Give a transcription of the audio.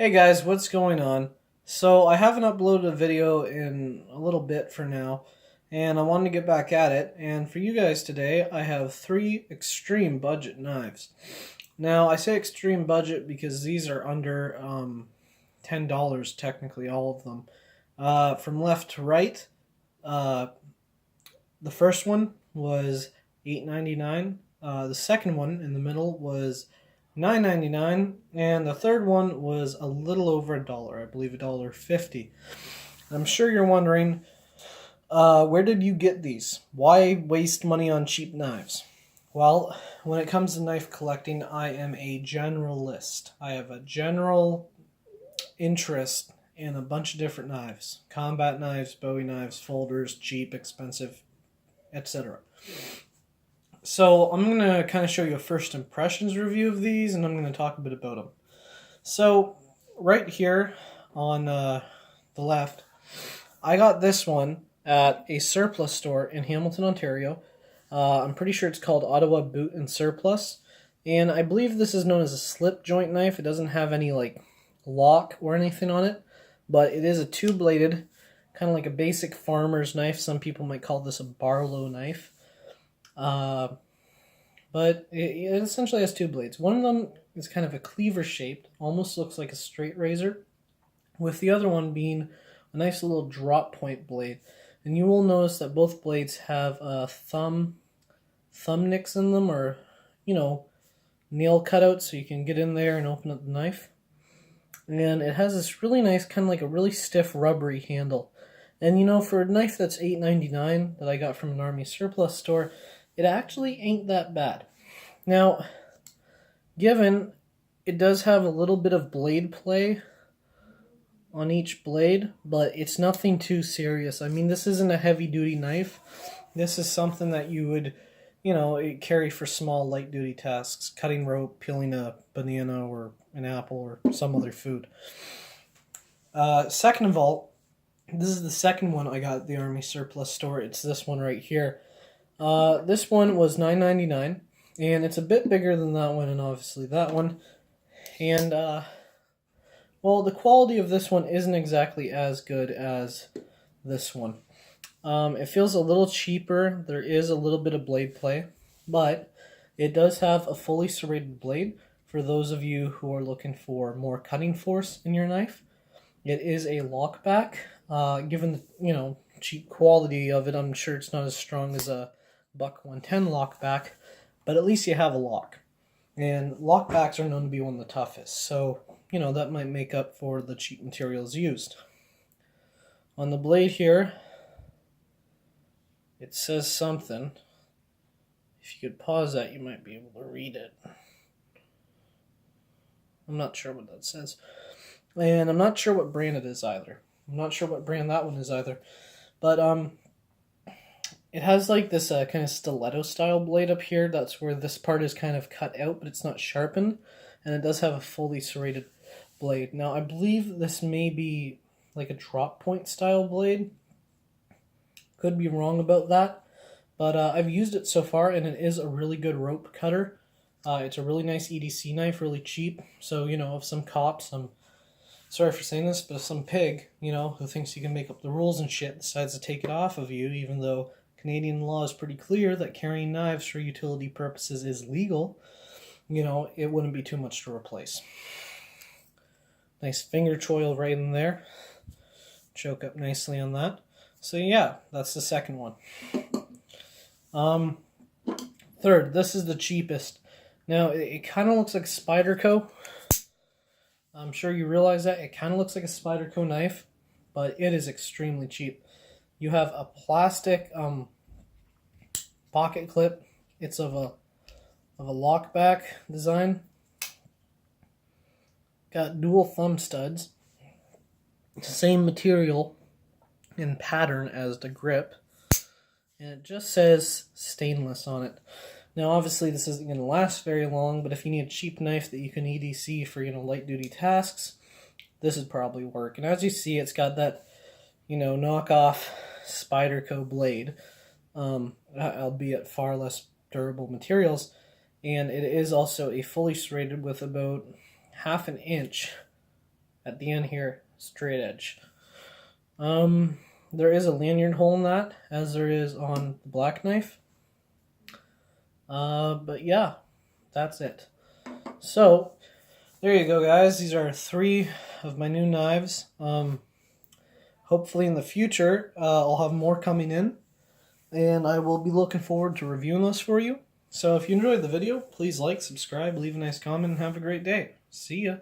Hey guys, what's going on? So I haven't uploaded a video in a little bit for now, and I wanted to get back at it. And for you guys today, I have three extreme budget knives. Now I say extreme budget because these are under $10 technically, all of them. From left to right, uh, the first one was $8.99. The second one in the middle was $9.99, and the third one was a little over a dollar. I believe $1.50. I'm sure you're wondering, where did you get these? Why waste money on cheap knives? Well, when it comes to knife collecting, I am a generalist. I have a general interest in a bunch of different knives: combat knives, Bowie knives, folders, cheap, expensive, etc. So I'm going to kind of show you a first impressions review of these, and I'm going to talk a bit about them. So right here on the left, I got this one at a surplus store in Hamilton, Ontario. I'm pretty sure it's called Ottawa Boot and Surplus, and I believe this is known as a slip joint knife. It doesn't have any like lock or anything on it, but it is a two-bladed, kind of like a basic farmer's knife. Some people might call this a Barlow knife. But it essentially has two blades. One of them is kind of a cleaver shaped, almost looks like a straight razor, with the other one being a nice little drop point blade. And you will notice that both blades have thumb nicks in them, or nail cutouts, so you can get in there and open up the knife. And it has this really nice, kind of like a really stiff rubbery handle. And for a knife that's $8.99 that I got from an Army surplus store, it actually ain't that bad. Now, given it does have a little bit of blade play on each blade, but it's nothing too serious. I mean, this isn't a heavy-duty knife. This is something that you would, carry for small, light-duty tasks: cutting rope, peeling a banana or an apple or some other food. Second of all, this is the second one I got at the Army surplus store. It's this one right here. This one was $9.99, and it's a bit bigger than that one, and obviously that one. And, the quality of this one isn't exactly as good as this one. It feels a little cheaper. There is a little bit of blade play, but it does have a fully serrated blade for those of you who are looking for more cutting force in your knife. It is a lockback. Given the, cheap quality of it, I'm sure it's not as strong as a Buck 110 lockback, but at least you have a lock. And lockbacks are known to be one of the toughest, so, that might make up for the cheap materials used. On the blade here, it says something. If you could pause that, you might be able to read it. I'm not sure what that says. And I'm not sure what brand it is either. I'm not sure what brand that one is either. But, it has like this kind of stiletto style blade up here. That's where this part is kind of cut out, but it's not sharpened. And it does have a fully serrated blade. Now, I believe this may be like a drop point style blade. Could be wrong about that. But I've used it so far, and it is a really good rope cutter. It's a really nice EDC knife, really cheap. So, if some cop, sorry for saying this, but if some pig, who thinks he can make up the rules and shit, decides to take it off of you, even though Canadian law is pretty clear that carrying knives for utility purposes is legal, it wouldn't be too much to replace. Nice finger choil right in there. Choke up nicely on that. So yeah, that's the second one. Third, this is the cheapest. Now, it kind of looks like Spyderco. I'm sure you realize that. It kind of looks like a Spyderco knife, but it is extremely cheap. You have a plastic pocket clip. It's of a lockback design. Got dual thumb studs. Same material and pattern as the grip. And it just says stainless on it. Now, obviously, this isn't going to last very long, but if you need a cheap knife that you can EDC for, light-duty tasks, this would probably work. And as you see, it's got that, knockoff Spyderco blade, albeit far less durable materials. And it is also a fully serrated with about half an inch at the end here, straight edge. There is a lanyard hole in that, as there is on the black knife. But yeah, that's it. So, there you go, guys. These are 3 of my new knives. Hopefully in the future, I'll have more coming in, and I will be looking forward to reviewing those for you. So if you enjoyed the video, please like, subscribe, leave a nice comment, and have a great day. See ya.